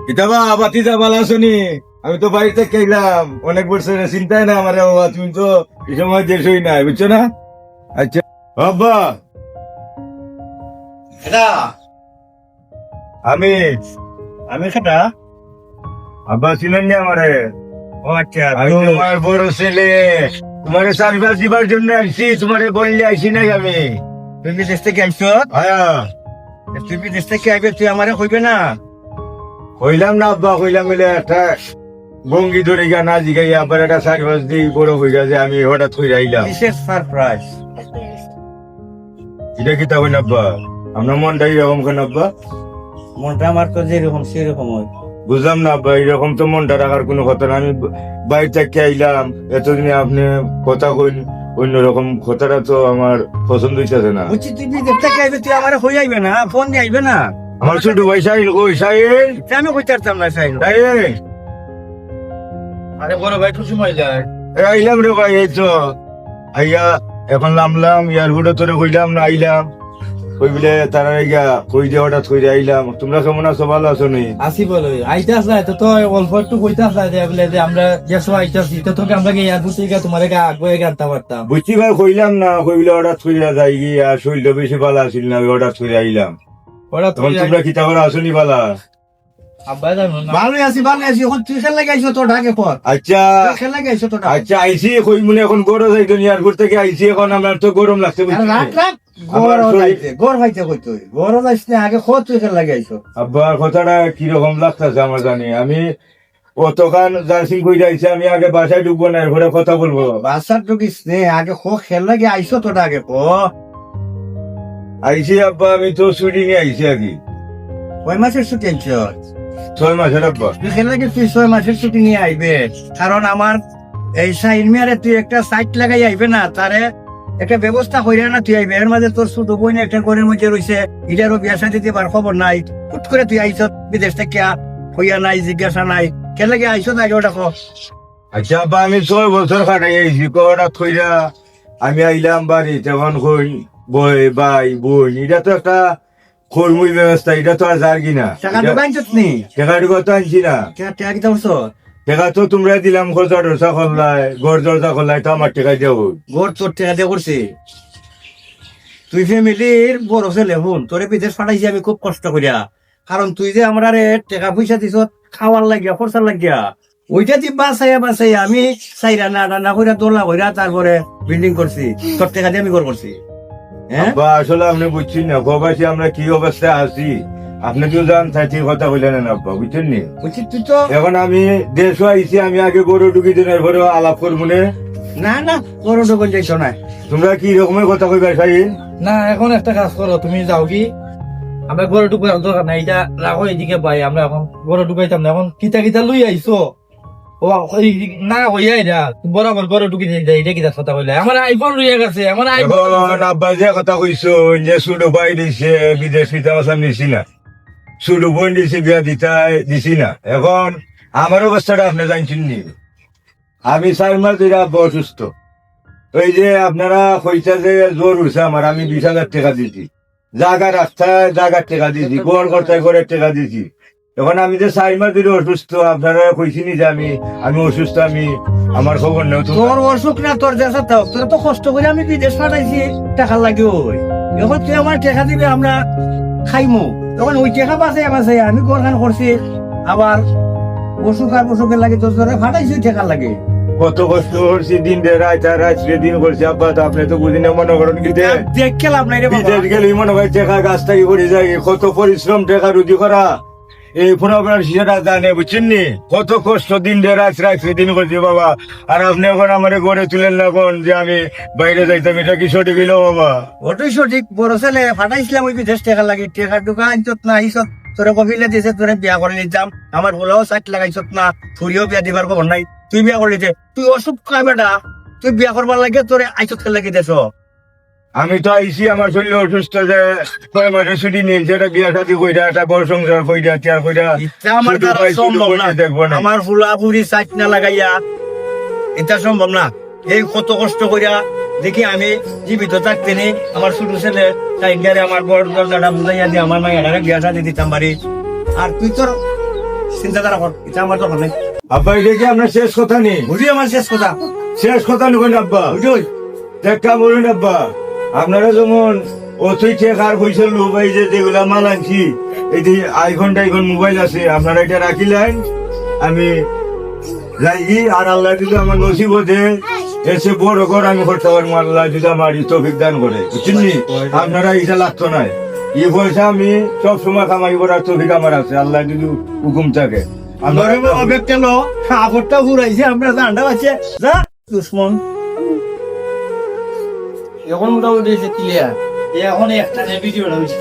কিতাবা বাতি যা ভালো আছো নি? আমি তো বাড়িতে খেলাম অনেক বছরের চিন্তায় না আমার বাবা, তুমি তো এই সময় দেশই নাই বুঝছো না। আচ্ছা বাবা, এটা আমি আমি সেটা আব্বা ছিলেন না আমারে। ও আচ্ছা আমি তোমার বড় ছেলে, তোমার সার্ভিস দিবার জন্য আসছি, তোমারে বললে আসি নাই আমি। তুই বিদেশ থেকে আইছ, আয়া তুই বিদেশ থেকে আইবে, তুই আমারে কইবে না? কইলাম না আব্বা, কইলাম বলে একটা গঙ্গি ধরে গিয়া না জিগাই আবার একটা সার্ভিস দিই বড় হয়ে গেছে, আমি হঠাৎ করে আইলাম। বিশেষ সারপ্রাইজ। এটা কি তখন আব্বা? আপনার মনটাই এরকম কেন আব্বা? মনটা আমার তো যেরকম সেরকম হয়। বুঝলাম না আব্বা, এরকম তো মনটা রাখার কোনো কথা না। আমি বাইরে থেকে আইলাম, এতদিনে আপনি কথা কইন অন্যরকম, কথাটা তো আমার পছন্দ হইতেছে না। বুঝছি তুই বিদেশ থেকে আইবে, তুই আমারে হই আইবে না, ফোন দিয়ে আইবে না। আমার ছোট ভাই সাইল কই? সাইল তা আমি কইতে পারতাম না সাইন। সাইল, আরে বড় ভাই খুশি সময় যায়। আইলাম রে ভাই, এই তো আইয়া এখন নামলাম এয়ারপোর্টে, তোরে কইলাম না আইলাম, কই বলে তারা গিয়া কই দিয়ে হঠাৎ কই দিয়ে আইলাম। তোমরা কেমন আছো? ভালো আছো নি? আসি বলে আইতাস না তো অল্প একটু কইতাস না বলে যে আমরা যেসব আইতাছি তো তোকে আমরা এয়ারপোর্ট থেকে তোমার আগে আনতে পারতাম। বুঝছি ভাই, কইলাম না কই বলে হঠাৎ কইরা যাই গিয়া, শরীরটা বেশি ভালো আছিল না, হঠাৎ করে আইলাম। ওরা তখন তোমরা কি তাহলে আসনি বালা? আব্বা জানো না ভালো আছি ভালো আছি, এখন তুই খেলা গাইছ তো ঢাকে পর, আচ্ছা তুই খেলা গাইছ তো ঢাকে। আচ্ছা, আইসি কই মনে এখন গরম যাইতো এয়ারপোর্ট থেকে আইসি, এখন আমার তো গরম লাগছে বুঝছি। রাত রাত আমার গড় শরীর- যাইতে গড় ভাইতে কই তুই গড় যাইছ না, আগে খো তুই খেলা গাইছ। আব্বার কথাটা কিরকম লাগতেছে আমার জানি। আমি অতখান জার্সিং কই যাইছি, আমি আগে বাসায় ঢুকবো না, এরপরে কথা বলবো। বাসার ঢুকিস নে, আগে খো খেলা গে আইছ তো ঢাকে কো। আইসি আব্বা, আমি তো শুটিং এ আইসি আগে কয় মাসের ছুটি আনছ? 6 মাসের আব্বা। তুই খেলা গে তুই 6 মাসের ছুটি নিয়ে আইবে, কারণ আমার এই সাইন মিয়ারে তুই একটা সাইট লাগাই আইবে না, তারে একটা ব্যবস্থা কইরা না তুই আইবে। এর মাঝে তোর ছোট বোন একটা ঘরের মধ্যে রইছে, ইটারও বিয়া শাদী দিবার খবর নাই, হুট করে তুই আইছ বিদেশ থেকে, হইয়া নাই জিজ্ঞাসা নাই, খেলা গে আইছ না ওটা কো। আচ্ছা আব্বা, আমি 6 বছর কাটাই আইসি, হঠাৎ কইরা আমি আইলাম বাড়ি, তখন কই বই ভাই বোন, এটা তো একটা কর্মী ব্যবস্থা, এটা তো আর যার কিনা টাকা ঢুকাইছ নি? টাকাটি কত আনছি না। টাকা কিতা করছ? টাকা তো তোমরা দিলাম, খরচা টরচা করলাই, গড় দরজা করলাই, তো আমার টাকা দেবো। গোর তোর টাকা দিয়ে করছি। তুই ফ্যামিলির বড় ছেলে হুন, তোরে বিদেশ পাঠাইছি আমি খুব কষ্ট করিয়া, কারণ তুই যে আমরা টাকা পয়সা দিছ খাওয়ার লাগিয়া খরচার লাগিয়া, ওইটা তুই বাঁচাইয়া বাঁচাইয়া আমি চাইরা না রান্না কইরা দোলা কইরা তারপরে বিল্ডিং করছি, তোর টাকা দিয়ে আমি ঘর করছি। হ্যাঁ বা আসলে আপনি বুঝছেন না, প্রবাসী আমরা কি অবস্থায় আছি, আপনি কেউ জান থাকি কথা বললেন না আব্বা, বুঝছেন নি। বুঝছি তুই তো এখন আমি দেশও আইছি, আমি আগে গরু ঢুকি দিন, এরপরে আলাপ করবো না। না না বড় ডোকন যাইছ না। তোমরা কি রকমের কথা কইবা সাইন? না এখন একটা কাজ করো, তুমি যাও কি আমরা ঘরে ঢুকার দরকার নাই, এটা রাখো এদিকে ভাই, আমরা এখন ঘরে ঢুকাইতাম না, এখন কিতা কিতা লই আইছো ও না হইয়া এটা বরাবর ঘরে ঢুকি যাই, এটা কিতা কথা কইলে আমার আইফোন লইয়া গেছে, আমার আইফোন এখন আব্বা যে কথা কইছো যে সুডো পাই দিছে, বিদেশ পিতা আসাম দিছি না, সুডো বোন দিছি, বিয়া দিছি না। এখন আমার অবস্থাটা আপনি জানছেন নি, আমি 4 মাস ধরে আব্বা অসুস্থ। ওই যে আপনারা কইতা যে জোর উঠছে আমার, আমি 20,000 টাকা দিছি, জায়গা রাস্তায় জায়গার টাকা দিছি, গড় কর্তায় ঘরের টাকা দিছি। এখন আমি যে 4 মাস ধরে অসুস্থ, আপনারা কইছিনি যে আমি অসুস্থ, আমি আমার খবর নেই। তোর অসুখ না তোর দেশে থাক, তোর তো কষ্ট করে আমি বিদেশ পাঠাইছি টাকা লাগে, ওই এখন তুই আমার টাকা দিবে আমরা খাইমু, তখন ওই টাকা বাঁচাই বাঁচাই আমি ঘরখান করছি, আবার অসুখ আর অসুখের লাগে তোর ধরে ফাটাইছি টাকা লাগে। কত কষ্ট করছি, দিন রে রাত আর রাত রে দিন করছি আব্বা, তো আপনি তো বুঝি না, মনে করেন কি দেখ খেলাম নাই রে বাবা। বিদেশ গেলে মনে হয় টাকা গাছ থেকে পড়ে যায়, কত পরিশ্রম টাকা রুজি করা, এই পুরোপুরি সেটা জানে, বুঝছেন নি, কত কষ্ট দিন রে রাত রে দিন করছি বাবা। আর আপনি এখন আমার ঘরে তুলেন না কোন যে আমি বাইরে যাইতাম, এটা কি সঠিক হইল বাবা? ওটাই সঠিক, বড় ছেলে ফাটাইছিলাম ওই বিদেশ টাকা লাগে, টাকা ঢুকা আনছত না আইসত, তোরে কফিলে দিছে তোরে বিয়া করে নিতাম, আমার হলেও সাইট লাগাইছত না, ফুরিও বিয়া দিবার খবর নাই, তুই বিয়া করলি যে তুই অসুখ খাই বেটা, তুই বিয়া করবার লাগে তোরে আইসত লাগি দেশ। আমি তো আইসি, আমার শরীর অসুস্থ, যে 6 মাসের ছুটি নিয়ে সেটা বিয়া শাদি কইরা, একটা বড় সংসার কইরা, চেয়ার কইরা ইচ্ছা আমার শুধু দ্বারা পাই, শুধু সম্ভব না, বসে দেখবো না। আমার ফুলা ফুরি সাইট না লাগাইয়া এটা সম্ভব না। এই কত কষ্ট করিয়া দেখি আমি জীবিত থাকতে নি, আমার ছোট ছেলে তাই আমার বড় দরজাটা বুঝাইয়া দিয়ে আমার মায়ের বিয়া শাদি দিতাম বাড়ি। আর তুই তোর চিন্তাধারা কর, এটা আমার দরকার নেই। আব্বা এটা কি আপনার শেষ কথা নেই? বুঝি আমার শেষ কথা, শেষ কথা নেবেন আব্বা? বুঝুই। দেখা বলুন আব্বা, আপনারা যেমন অথই ঠেকার পয়সা লোক এই যে যেগুলা মাল আনছি, এই যে আইফোন টাইফোন মোবাইল আছে, আপনারা এটা রাখিলেন, আমি যাই আর আল্লাহ যদি আমার নসিব হতে এসে বড় ঘর আমি করতে পারবো, আল্লাহ যদি আমার তৌফিক দান করে, বুঝছেন নি? আপনারা এটা লাগতো না, এই পয়সা আমি সব সময় কামাই করার তৌফিক আমার আছে, আল্লাহ যদি হুকুম থাকে। ধরে অবেক কেন আপরটা ঘুরাইছে, আমরা জানটা আছে যা দুশ্মন। এখন মোটামুটি ক্লিয়ার। এখন একটা ভিডিওটা হয়েছে